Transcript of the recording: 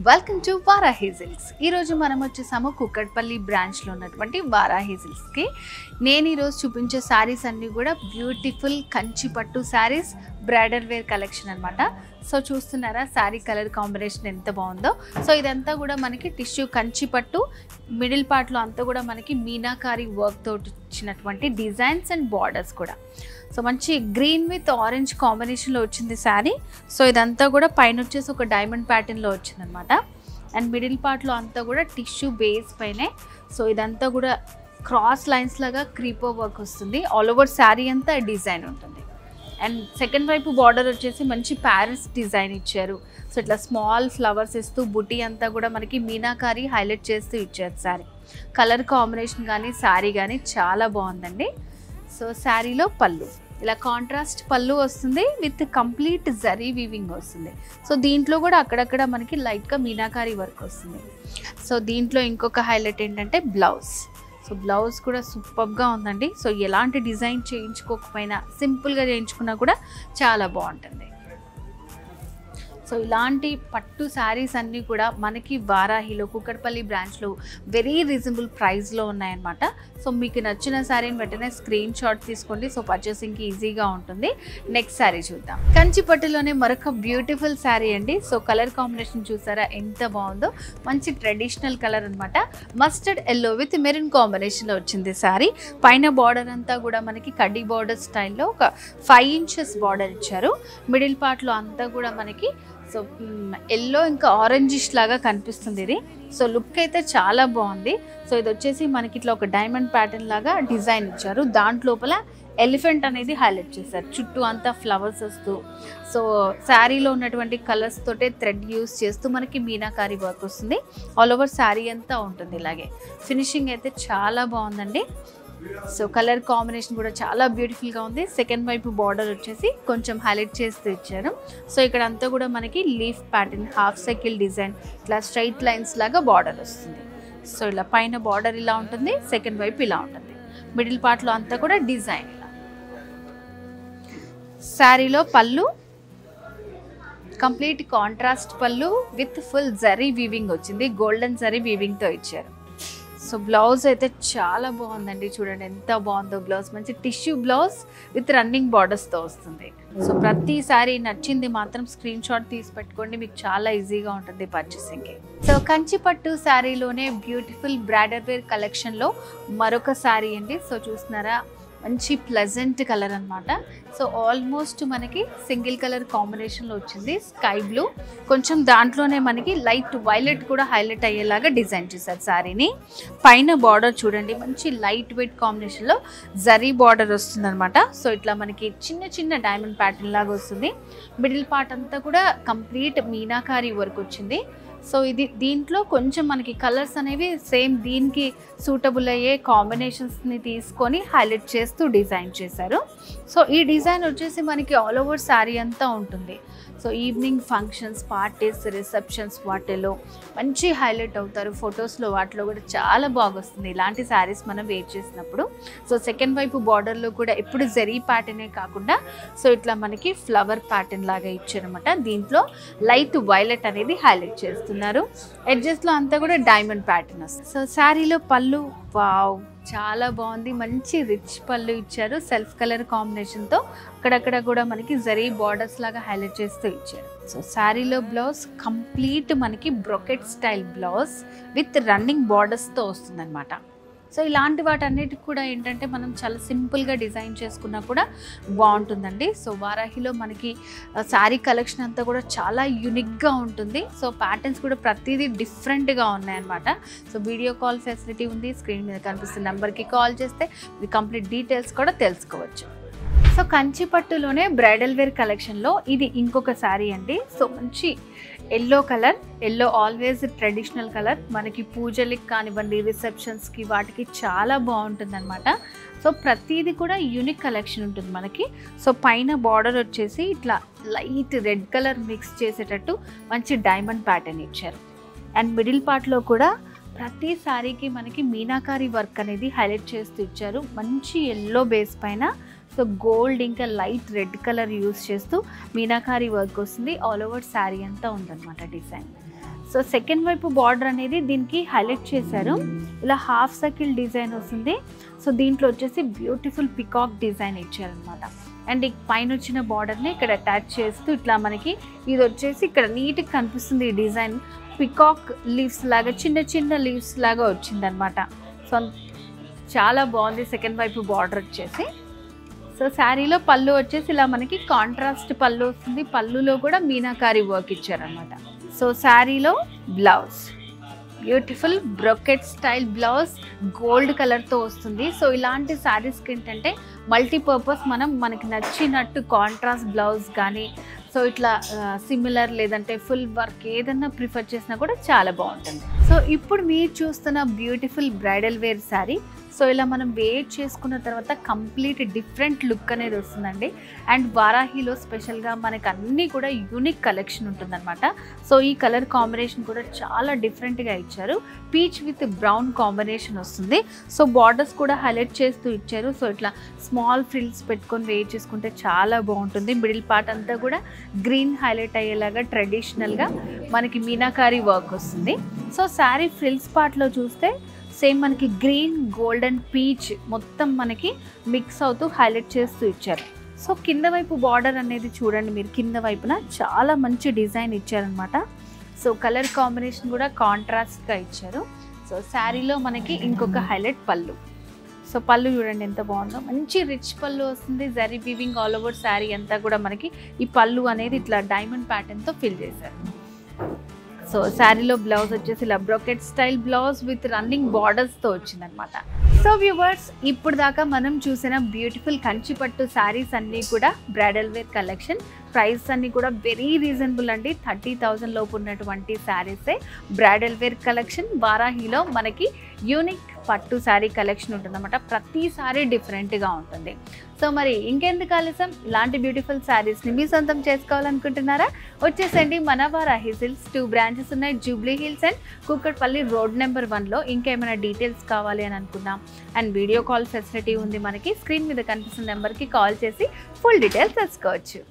Welcome to Varahi silks. ఈరోజు మనం వచ్చేసాము కుక్కట్పల్లి బ్రాంచ్లో ఉన్నటువంటి వారాహి సిల్క్స్కి. నేను ఈరోజు చూపించే శారీస్ అన్నీ కూడా బ్యూటిఫుల్ కంచి పట్టు శారీస్, బ్రైడల్ వేర్ కలెక్షన్ అనమాట. సో చూస్తున్నారా శారీ కలర్ కాంబినేషన్ ఎంత బాగుందో. సో ఇదంతా కూడా మనకి టిష్యూ కంచి పట్టు, మిడిల్ పార్ట్లో అంతా కూడా మనకి మీనాకారి వర్క్ తోటి వచ్చినటువంటి డిజైన్స్ అండ్ బార్డర్స్ కూడా. సో మంచి గ్రీన్ విత్ ఆరెంజ్ కాంబినేషన్లో వచ్చింది శారీ. సో ఇదంతా కూడా పైన వచ్చేసి ఒక డైమండ్ ప్యాటర్న్లో వచ్చింది అనమాట. అండ్ మిడిల్ పార్ట్లో అంతా కూడా టిష్యూ బేస్ పైనే. సో ఇదంతా కూడా క్రాస్ లైన్స్ లాగా క్రీపర్ వర్క్ వస్తుంది. ఆల్ ఓవర్ శారీ అంతా డిజైన్ ఉంటుంది. అండ్ సెకండ్ వైపు బార్డర్ వచ్చేసి మంచి ప్యారిస్ డిజైన్ ఇచ్చారు. సో ఇట్లా స్మాల్ ఫ్లవర్స్ ఇస్తూ బుటీ అంతా కూడా మనకి మీనాకారి హైలైట్ చేస్తూ ఇచ్చారు శారీ. కలర్ కాంబినేషన్ కానీ శారీ కానీ చాలా బాగుందండి. సో శారీలో పళ్ళు ఇలా కాంట్రాస్ట్ పళ్ళు వస్తుంది విత్ కంప్లీట్ జరీ వీవింగ్ వస్తుంది. సో దీంట్లో కూడా అక్కడక్కడ మనకి లైట్గా మీనాకారి వర్క్ వస్తుంది. సో దీంట్లో ఇంకొక హైలైట్ ఏంటంటే బ్లౌజ్. సో బ్లౌజ్ కూడా సూపర్గా ఉందండి. సో ఎలాంటి డిజైన్ చేయించుకోకపోయినా సింపుల్గా చేయించుకున్నా కూడా చాలా బాగుంటుంది. సో ఇలాంటి పట్టు శారీస్ అన్నీ కూడా మనకి వారాహిలో కుక్కట్పల్లి బ్రాంచ్లో వెరీ రీజనబుల్ ప్రైస్లో ఉన్నాయన్నమాట. సో మీకు నచ్చిన శారీని వెంటనే స్క్రీన్ షాట్ తీసుకోండి. సో పర్చేసింగ్కి ఈజీగా ఉంటుంది. నెక్స్ట్ శారీ చూద్దాం. కంచి పట్టులోనే మరొక బ్యూటిఫుల్ శారీ అండి. సో కలర్ కాంబినేషన్ చూసారా ఎంత బాగుందో. మంచి ట్రెడిషనల్ కలర్ అనమాట. మస్టర్డ్ ఎల్లో విత్ మెరూన్ కాంబినేషన్లో వచ్చింది శారీ. పైన బార్డర్ అంతా కూడా మనకి కడ్డీ బార్డర్ స్టైల్లో ఒక 5 inches బార్డర్ ఇచ్చారు. మిడిల్ పార్ట్లో అంతా కూడా మనకి సో ఎల్లో ఇంకా ఆరెంజిష్ లాగా కనిపిస్తుంది ఇది. సో లుక్ అయితే చాలా బాగుంది. సో ఇది వచ్చేసి మనకి ఇట్లా ఒక డైమండ్ ప్యాటర్న్ లాగా డిజైన్ ఇచ్చారు. దాంట్లోపల ఎలిఫెంట్ అనేది హైలైట్ చేశారు. చుట్టూ అంతా ఫ్లవర్స్ వస్తూ సో శారీలో ఉన్నటువంటి కలర్స్ తోటే థ్రెడ్ యూస్ చేస్తూ మనకి మీనాకారి వర్క్ వస్తుంది. ఆల్ ఓవర్ శారీ అంతా ఉంటుంది. ఇలాగే ఫినిషింగ్ అయితే చాలా బాగుందండి. సో కలర్ కాంబినేషన్ కూడా చాలా బ్యూటిఫుల్గా ఉంది. సెకండ్ వైపు బార్డర్ వచ్చేసి కొంచెం హైలైట్ చేస్తూ ఇచ్చారు. సో ఇక్కడ అంతా కూడా మనకి leaf pattern, half cycle design, ఇట్లా స్ట్రైట్ లైన్స్ లాగా బార్డర్ వస్తుంది. సో ఇలా పైన బార్డర్ ఇలా ఉంటుంది, సెకండ్ వైపు ఇలా ఉంటుంది. మిడిల్ పార్ట్లో అంతా కూడా డిజైన్ ఇలా. శారీలో పళ్ళు కంప్లీట్ కాంట్రాస్ట్ పళ్ళు విత్ ఫుల్ జరీ వీవింగ్ వచ్చింది. గోల్డెన్ జరీ వీవింగ్తో ఇచ్చారు. సో బ్లౌజ్ అయితే చాలా బాగుందండి. చూడండి ఎంత బాగుందో బ్లౌజ్. మంచి టిష్యూ బ్లౌజ్ విత్ రన్నింగ్ బార్డర్స్తో వస్తుంది. సో ప్రతిసారి నచ్చింది మాత్రం స్క్రీన్ షాట్ తీసి పెట్టుకోండి. మీకు చాలా ఈజీగా ఉంటుంది పర్చేసింగ్కి. సో కంచి పట్టు శారీలోనే బ్యూటిఫుల్ బ్రైడల్ వేర్ కలెక్షన్లో మరొక శారీ అండి. సో చూస్తున్నారా మంచి ప్లెజెంట్ కలర్ అనమాట. సో ఆల్మోస్ట్ మనకి సింగిల్ కలర్ కాంబినేషన్లో వచ్చింది. స్కై బ్లూ కొంచెం దాంట్లోనే మనకి లైట్ వైలెట్ కూడా హైలైట్ అయ్యేలాగా డిజైన్ చేశారు శారీని. పైన బార్డర్ చూడండి మంచి లైట్ వెయిట్ కాంబినేషన్లో జరీ బార్డర్ వస్తుంది అనమాట. సో ఇట్లా మనకి చిన్న చిన్న డైమండ్ ప్యాటర్న్ లాగా వస్తుంది. మిడిల్ పార్ట్ అంతా కూడా కంప్లీట్ మీనాకారి వర్క్ వచ్చింది. సో ఇది దీంట్లో కొంచెం మనకి కలర్స్ అనేవి సేమ్ దీనికి సూటబుల్ అయ్యే కాంబినేషన్స్ని తీసుకొని హైలైట్ చేస్తూ డిజైన్ చేశారు. సో ఈ డిజైన్ వచ్చేసి మనకి ఆల్ ఓవర్ శారీ అంతా ఉంటుంది. So evening functions, parties, receptions వాటిలో మంచి హైలైట్ అవుతారు. ఫొటోస్లో వాటిలో కూడా చాలా బాగా వస్తుంది ఇలాంటి శారీస్ మనం వేర్ చేసినప్పుడు. సో సెకండ్ వైపు బార్డర్లో కూడా ఎప్పుడు జరీ ప్యాటర్నే కాకుండా సో ఇట్లా మనకి ఫ్లవర్ ప్యాటర్న్ లాగా ఇచ్చారనమాట. దీంట్లో లైట్ వైలెట్ అనేది హైలైట్ చేస్తున్నారు. ఎడ్జెస్లో అంతా కూడా డైమండ్ ప్యాటర్న్ వస్తుంది. సో శారీలో పళ్ళు వావ్ చాలా బాగుంది. మంచి రిచ్ పళ్ళు ఇచ్చారు. సెల్ఫ్ కలర్ కాంబినేషన్తో అక్కడక్కడ కూడా మనకి జరీ బార్డర్స్ లాగా హైలైట్ చేస్తూ ఇచ్చారు. సో శారీలో బ్లౌజ్ కంప్లీట్ మనకి brocade style blouse with running బార్డర్స్తో వస్తుంది అనమాట. సో ఇలాంటి వాటన్నిటికి కూడా ఏంటంటే మనం చాలా సింపుల్గా డిజైన్ చేసుకున్నా కూడా బాగుంటుందండి. సో వారాహిలో మనకి శారీ కలెక్షన్ అంతా కూడా చాలా యూనిక్గా ఉంటుంది. సో ప్యాటర్న్స్ కూడా ప్రతిదీ డిఫరెంట్గా ఉన్నాయన్నమాట. సో వీడియో కాల్ ఫెసిలిటీ ఉంది. స్క్రీన్ మీద కనిపిస్తున్న నెంబర్కి కాల్ చేస్తే మీ కంప్లీట్ డీటెయిల్స్ కూడా తెలుసుకోవచ్చు. సో కంచి పట్టులోనే బ్రైడల్ వేర్ కలెక్షన్లో ఇది ఇంకొక శారీ అండి. సో మంచి yellow colour. Yellow always traditional colour. మనకి పూజలకి కానివ్వండి, రిసెప్షన్స్కి వాటికి చాలా బాగుంటుంది అనమాట. సో ప్రతిదీ కూడా యూనిక్ కలెక్షన్ ఉంటుంది మనకి. సో పైన బార్డర్ వచ్చేసి ఇట్లా లైట్ రెడ్ కలర్ మిక్స్ చేసేటట్టు మంచి డైమండ్ ప్యాటర్న్ ఇచ్చారు. అండ్ మిడిల్ పార్ట్లో కూడా ప్రతి శారీకి మనకి మీనాకారి వర్క్ అనేది హైలైట్ చేస్తూ ఇచ్చారు. మంచి ఎల్లో బేస్ పైన సో గోల్డ్ ఇంకా లైట్ రెడ్ కలర్ యూస్ చేస్తూ మీనాకారి వర్క్ వస్తుంది. ఆల్ ఓవర్ శారీ అంతా ఉందన్నమాట డిజైన్. సో సెకండ్ వైపు బార్డర్ అనేది దీనికి హైలైట్ చేశారు. ఇలా హాఫ్ సర్కిల్ డిజైన్ వస్తుంది. సో దీంట్లో వచ్చేసి బ్యూటిఫుల్ పికాక్ డిజైన్ ఇచ్చారనమాట. అండ్ పైన వచ్చిన బార్డర్ని ఇక్కడ అటాచ్ చేస్తూ ఇట్లా మనకి ఇది వచ్చేసి ఇక్కడ నీట్గా కనిపిస్తుంది. ఈ డిజైన్ పికాక్ లీవ్స్ లాగా చిన్న చిన్న లీవ్స్ లాగా వచ్చిందనమాట. సో చాలా బాగుంది సెకండ్ వైపు బార్డర్ వచ్చేసి. సో శారీలో పళ్ళు వచ్చేసి ఇలా మనకి కాంట్రాస్ట్ పళ్ళు వస్తుంది. పళ్ళులో కూడా మీనాకారి వర్క్ ఇచ్చారనమాట. సో శారీలో blouse beautiful brocade style blouse gold కలర్తో వస్తుంది. సో ఇలాంటి శారీస్కి ఏంటంటే మల్టీపర్పస్ మనకి నచ్చినట్టు కాంట్రాస్ట్ బ్లౌజ్ కానీ సో ఇట్లా సిమిలర్ లేదంటే ఫుల్ వర్క్ ఏదన్నా ప్రిఫర్ చేసినా కూడా చాలా బాగుంటుంది. సో ఇప్పుడు మీరు చూస్తున్న beautiful bridal wear sari. So ఇలా మనం వేర్ చేసుకున్న తర్వాత కంప్లీట్ డిఫరెంట్ లుక్ అనేది వస్తుందండి. అండ్ వారాహిలో స్పెషల్గా మనకు అన్నీ కూడా యూనిక్ కలెక్షన్ ఉంటుందన్నమాట. సో ఈ కలర్ కాంబినేషన్ కూడా చాలా డిఫరెంట్గా ఇచ్చారు. పీచ్ విత్ బ్రౌన్ కాంబినేషన్ వస్తుంది. సో బార్డర్స్ కూడా హైలైట్ చేస్తూ ఇచ్చారు. సో ఇట్లా స్మాల్ ఫ్రిల్స్ పెట్టుకొని వేర్ చేసుకుంటే చాలా బాగుంటుంది. మిడిల్ పార్ట్ అంతా కూడా గ్రీన్ హైలైట్ అయ్యేలాగా ట్రెడిషనల్గా మనకి మీనాకారి వర్క్ వస్తుంది. సో శారీ ఫ్రిల్స్ పార్ట్లో చూస్తే సేమ్ మనకి గ్రీన్ గోల్డ్ అండ్ పీచ్ మొత్తం మనకి మిక్స్ అవుతూ హైలైట్ చేస్తూ ఇచ్చారు. సో కింద వైపు బార్డర్ అనేది చూడండి మీరు, కింద వైపున చాలా మంచి డిజైన్ ఇచ్చారనమాట. సో కలర్ కాంబినేషన్ కూడా కాంట్రాస్ట్గా ఇచ్చారు. సో శారీలో మనకి ఇంకొక హైలైట్ పళ్ళు. సో పళ్ళు చూడండి ఎంత బాగుందో, మంచి రిచ్ పళ్ళు వస్తుంది. Zari weaving all over saree అంతా కూడా మనకి ఈ పళ్ళు అనేది ఇట్లా డైమండ్ ప్యాటర్న్తో ఫిల్ చేశారు. సో శారీలో బ్లౌజ్ వచ్చేసి ఇలా brocade style blouse with running బార్డర్స్తో వచ్చిందనమాట. సో వ్యూవర్స్, ఇప్పుడు దాకా మనం చూసిన బ్యూటిఫుల్ కంచిపట్టు శారీస్ అన్నీ కూడా బ్రైడల్ వేర్ కలెక్షన్. ప్రైస్ అన్నీ కూడా వెరీ రీజనబుల్ అండి. 30,000 లోపు ఉన్నటువంటి శారీసే బ్రైడల్ వేర్ కలెక్షన్. వారాహిలో మనకి యూనిక్ పట్టు శారీ కలెక్షన్ ఉంటుందన్నమాట. ప్రతి శారీ డిఫరెంట్గా ఉంటుంది. సో మరి ఇంకెందుకు ఆలస్యం, ఇలాంటి బ్యూటిఫుల్ శారీస్ని మీ సొంతం చేసుకోవాలనుకుంటున్నారా? వచ్చేసండి మన వారాహి సిల్క్స్. 2 బ్రాంచెస్ ఉన్నాయి, Jubilee Hills and Kukatpally road number 1లో. ఇంకేమైనా డీటెయిల్స్ కావాలి అని అనుకున్నాం అండ్ వీడియో కాల్ ఫెసిలిటీ ఉంది మనకి. స్క్రీన్ మీద కనిపిస్తున్న నెంబర్కి కాల్ చేసి ఫుల్ డీటెయిల్స్ తెలుసుకోవచ్చు.